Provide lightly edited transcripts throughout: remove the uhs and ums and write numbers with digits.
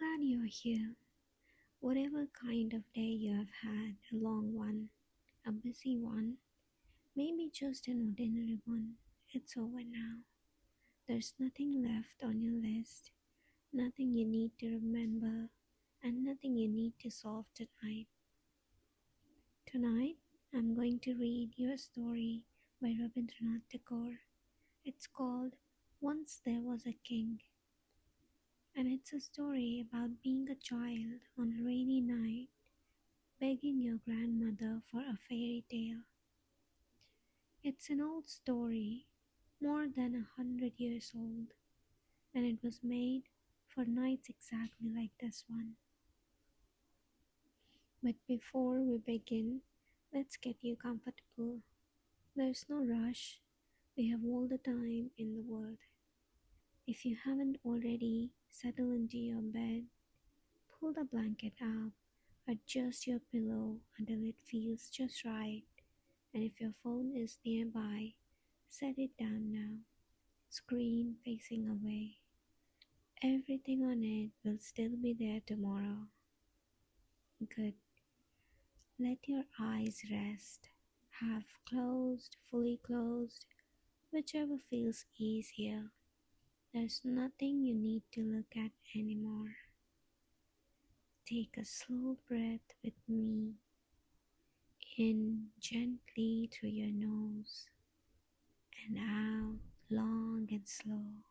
glad you're here. Whatever kind of day you have had, a long one, a busy one, maybe just an ordinary one, it's over now. There's nothing left on your list, nothing you need to remember, and nothing you need to solve tonight. Tonight, I'm going to read you a story by Rabindranath Tagore. It's called Once There Was a King, and it's a story about being a child on a rainy night begging your grandmother for a fairy tale. It's an old story, more than 100 years old, and it was made for nights exactly like this one. But before we begin, let's get you comfortable. There's no rush. We have all the time in the world. If you haven't already, settle into your bed, pull the blanket up, adjust your pillow until it feels just right, and if your phone is nearby, set it down now. Screen facing away. Everything on it will still be there tomorrow. Good. Let your eyes rest. Half closed, fully closed, whichever feels easier. There's nothing you need to look at anymore. Take a slow breath with me. In gently through your nose and out long and slow,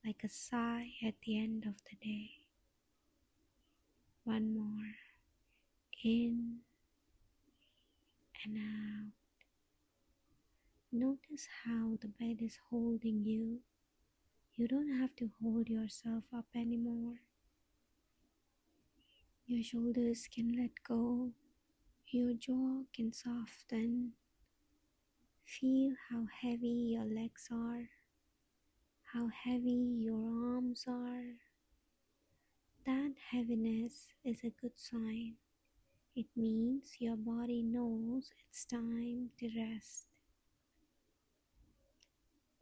like a sigh at the end of the day. One more. In and out. Notice how the bed is holding you. You don't have to hold yourself up anymore. Your shoulders can let go. Your jaw can soften. Feel how heavy your legs are, how heavy your arms are. That heaviness is a good sign. It means your body knows it's time to rest.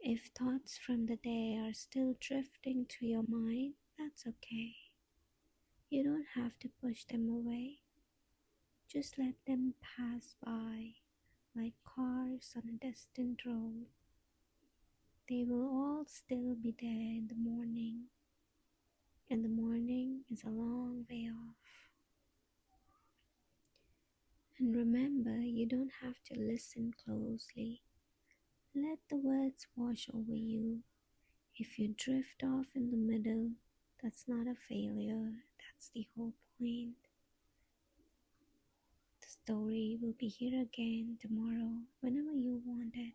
If thoughts from the day are still drifting through your mind, that's okay. You don't have to push them away. Just let them pass by like cars on a distant road. They will all still be there in the morning, and the morning is a long way off. And remember, you don't have to listen closely. Let the words wash over you. If you drift off in the middle, that's not a failure, that's the whole point. The story will be here again tomorrow, whenever you want it.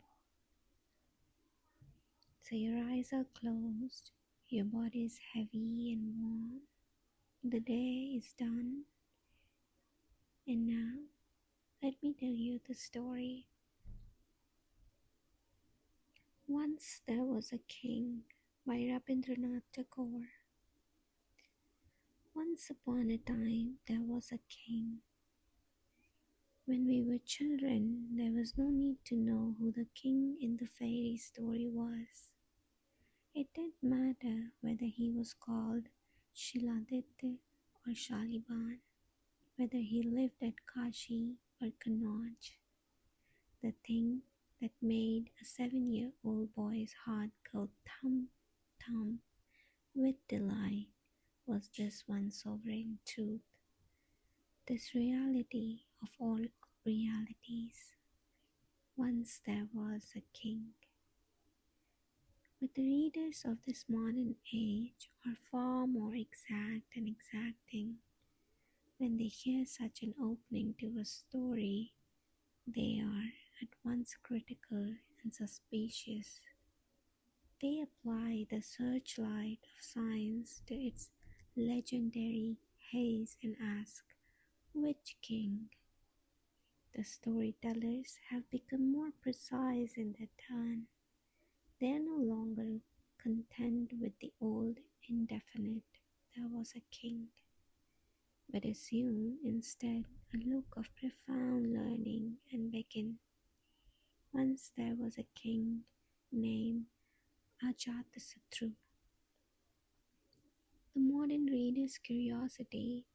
So your eyes are closed, your body is heavy and warm. The day is done, and now let me tell you the story. Once there was a king by Rabindranath Tagore. Once upon a time there was a king. When we were children, there was no need to know who the king in the fairy story was. It didn't matter whether he was called Shiladitya or Shaliban, whether he lived at Kashi or Kannauj. The thing that made a 7-year-old boy's heart go thump with delight was this one sovereign truth, this reality of all realities. Once there was a king. But the readers of this modern age are far more exact and exacting. When they hear such an opening to a story, they are at once critical and suspicious. They apply the searchlight of science to its legendary haze and ask, which king? The storytellers have become more precise in their turn. They are no longer content with the old indefinite, there was a king, but assume instead a look of profound learning and begin. Once there was a king named Ajatasattu. The modern reader's curiosity,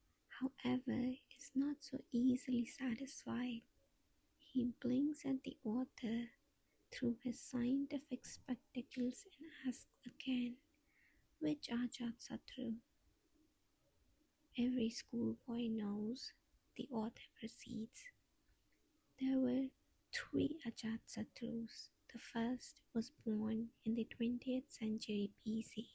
however, is not so easily satisfied. He blinks at the author through his scientific spectacles and asks again, which Ajatsatru? Every schoolboy knows, the author proceeds. There were three Ajatsattus. The first was born in the 20th century BC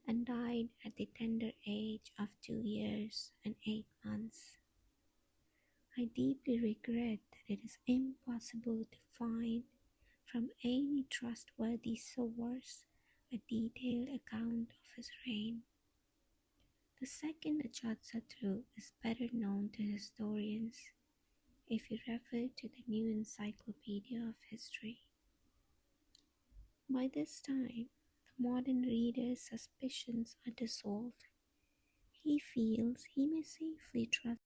and died at the tender age of 2 years and 8 months. I deeply regret that it is impossible to find from any trustworthy source a detailed account of his reign. The second Ajatsattu is better known to historians if you refer to the New Encyclopedia of History. By this time, the modern reader's suspicions are dissolved. He feels he may safely trust.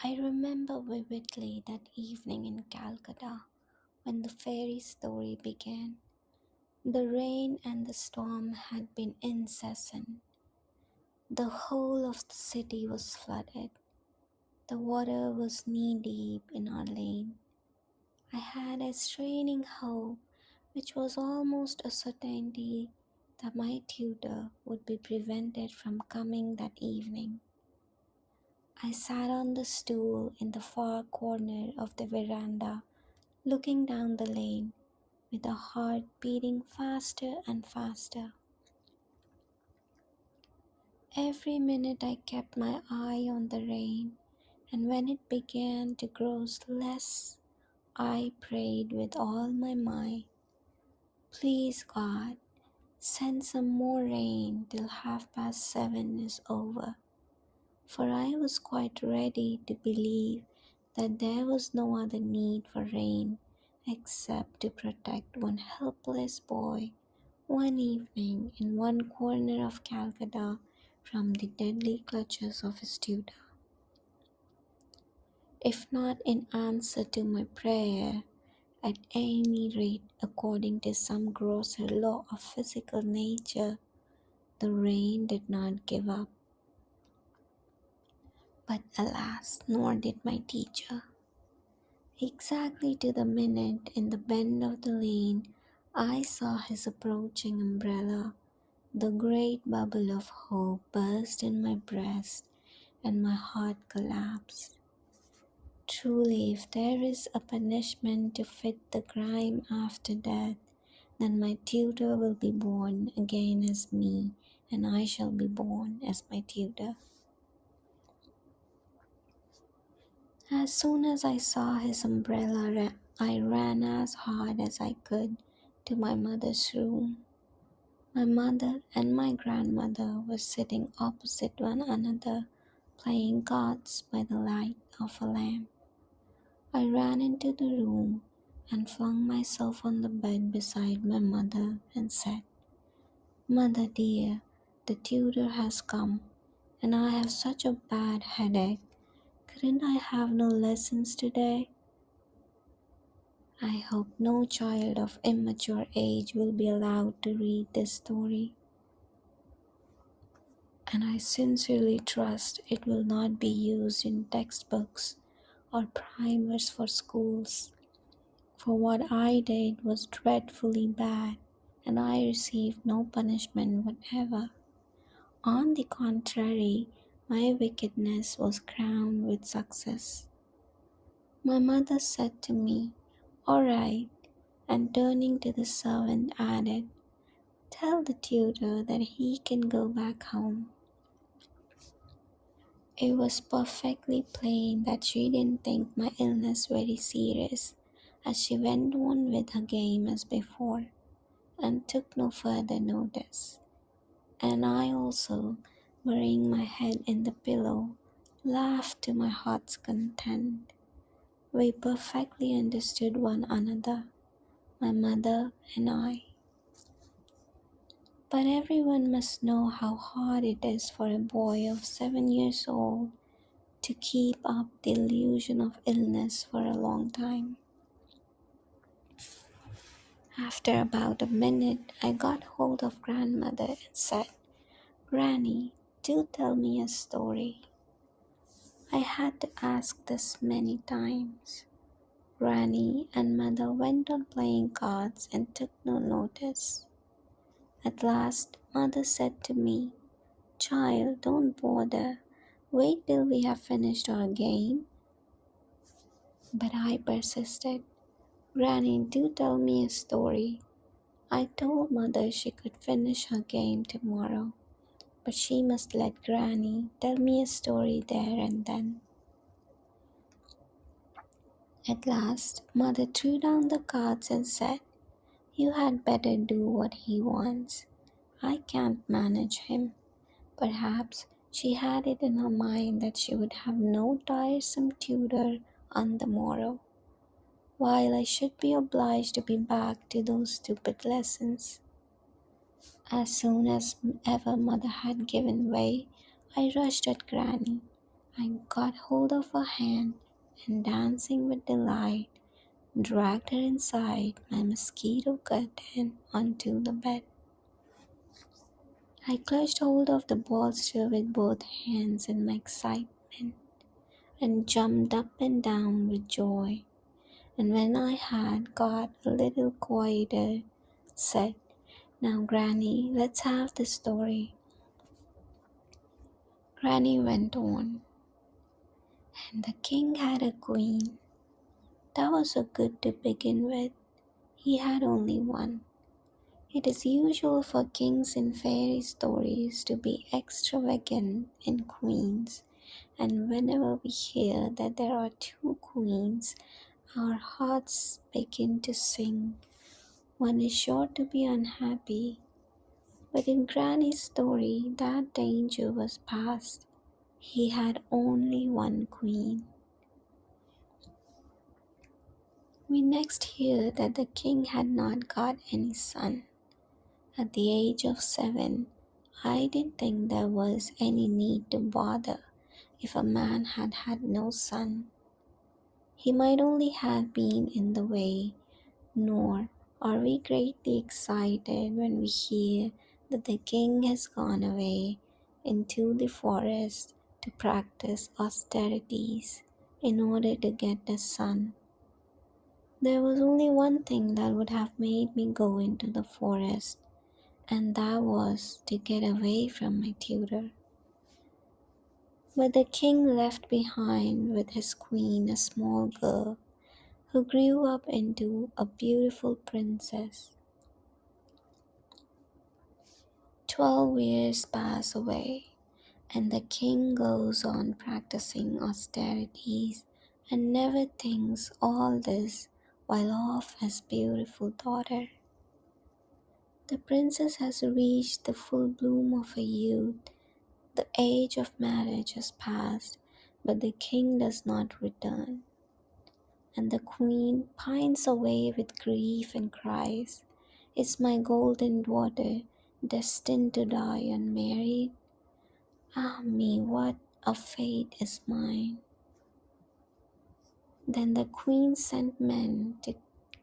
I remember vividly that evening in Calcutta when the fairy story began. The rain and the storm had been incessant. The whole of the city was flooded. The water was knee-deep in our lane. I had a straining hope, which was almost a certainty, that my tutor would be prevented from coming that evening. I sat on the stool in the far corner of the veranda, looking down the lane, with a heart beating faster and faster. Every minute I kept my eye on the rain, and when it began to grow less, I prayed with all my might, "Please God, send some more rain till 7:30 is over." For I was quite ready to believe that there was no other need for rain except to protect one helpless boy one evening in one corner of Calcutta from the deadly clutches of his tutor. If not in answer to my prayer, at any rate according to some grosser law of physical nature, the rain did not give up. But alas, nor did my teacher. Exactly to the minute, in the bend of the lane, I saw his approaching umbrella. The great bubble of hope burst in my breast, and my heart collapsed. Truly, if there is a punishment to fit the crime after death, then my tutor will be born again as me, and I shall be born as my tutor. As soon as I saw his umbrella, I ran as hard as I could to my mother's room. My mother and my grandmother were sitting opposite one another, playing cards by the light of a lamp. I ran into the room and flung myself on the bed beside my mother and said, "Mother dear, the tutor has come, and I have such a bad headache. Couldn't I have no lessons today? I hope no child of immature age will be allowed to read this story, and I sincerely trust it will not be used in textbooks or primers for schools, for what I did was dreadfully bad, and I received no punishment whatever. On the contrary, my wickedness was crowned with success." My mother said to me, "All right," and turning to the servant added, "Tell the tutor that he can go back home." It was perfectly plain that she didn't think my illness very serious, as she went on with her game as before, and took no further notice. And I also, burying my head in the pillow, laughed to my heart's content. We perfectly understood one another, my mother and I. But everyone must know how hard it is for a boy of 7 years old to keep up the illusion of illness for a long time. After about a minute, I got hold of grandmother and said, Granny, do tell me a story. I had to ask this many times. Granny and mother went on playing cards and took no notice. At last, mother said to me, Child, don't bother. Wait till we have finished our game. But I persisted. Granny, do tell me a story. I told mother she could finish her game tomorrow, but she must let Granny tell me a story there and then. At last, mother threw down the cards and said, You had better do what he wants. I can't manage him. Perhaps she had it in her mind that she would have no tiresome tutor on the morrow, while I should be obliged to be back to those stupid lessons. As soon as ever mother had given way, I rushed at Granny. I got hold of her hand and, dancing with delight, dragged her inside my mosquito curtain onto the bed. I clutched hold of the bolster with both hands in my excitement and jumped up and down with joy. And when I had got a little quieter, said, Now, Granny, let's have the story. Granny went on, and the king had a queen. That was so good to begin with. He had only one. It is usual for kings in fairy stories to be extravagant in queens, and whenever we hear that there are two queens, our hearts begin to sing. One is sure to be unhappy. But in Granny's story, that danger was past. He had only one queen. We next hear that the king had not got any son. At the age of 7, I didn't think there was any need to bother if a man had had no son. He might only have been in the way, nor are we greatly excited when we hear that the king has gone away into the forest to practice austerities in order to get a son. There was only one thing that would have made me go into the forest, and that was to get away from my tutor. But the king left behind with his queen a small girl who grew up into a beautiful princess. 12 years pass away, and the king goes on practicing austerities and never thinks all this while of his beautiful daughter. The princess has reached the full bloom of her youth. The age of marriage has passed, but the king does not return. And the queen pines away with grief and cries, Is my golden daughter destined to die unmarried? Ah me, what a fate is mine. Then the queen sent men to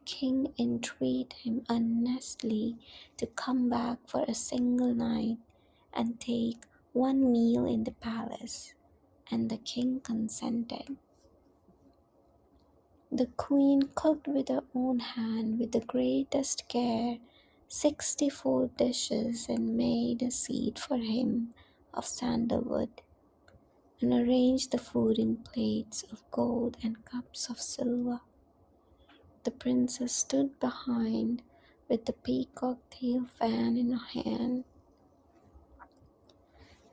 king entreat him earnestly to come back for a single night and take one meal in the palace, and the king consented. The queen cooked with her own hand with the greatest care 64 dishes and made a seat for him of sandalwood and arranged the food in plates of gold and cups of silver. The princess stood behind with the peacock tail fan in her hand.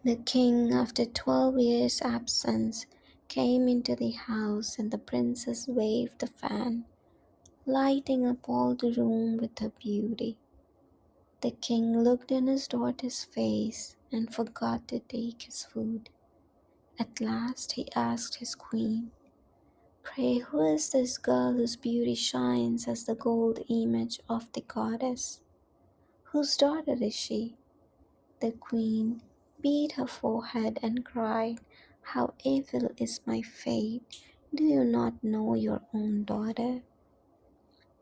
The king, after 12 years' absence, came into the house, and the princess waved the fan, lighting up all the room with her beauty. The king looked in his daughter's face and forgot to take his food. At last he asked his queen, Pray, who is this girl whose beauty shines as the gold image of the goddess? Whose daughter is she? The queen beat her forehead and cried, How evil is my fate! Do you not know your own daughter?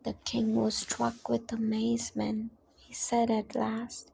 The king was struck with amazement. He said at last,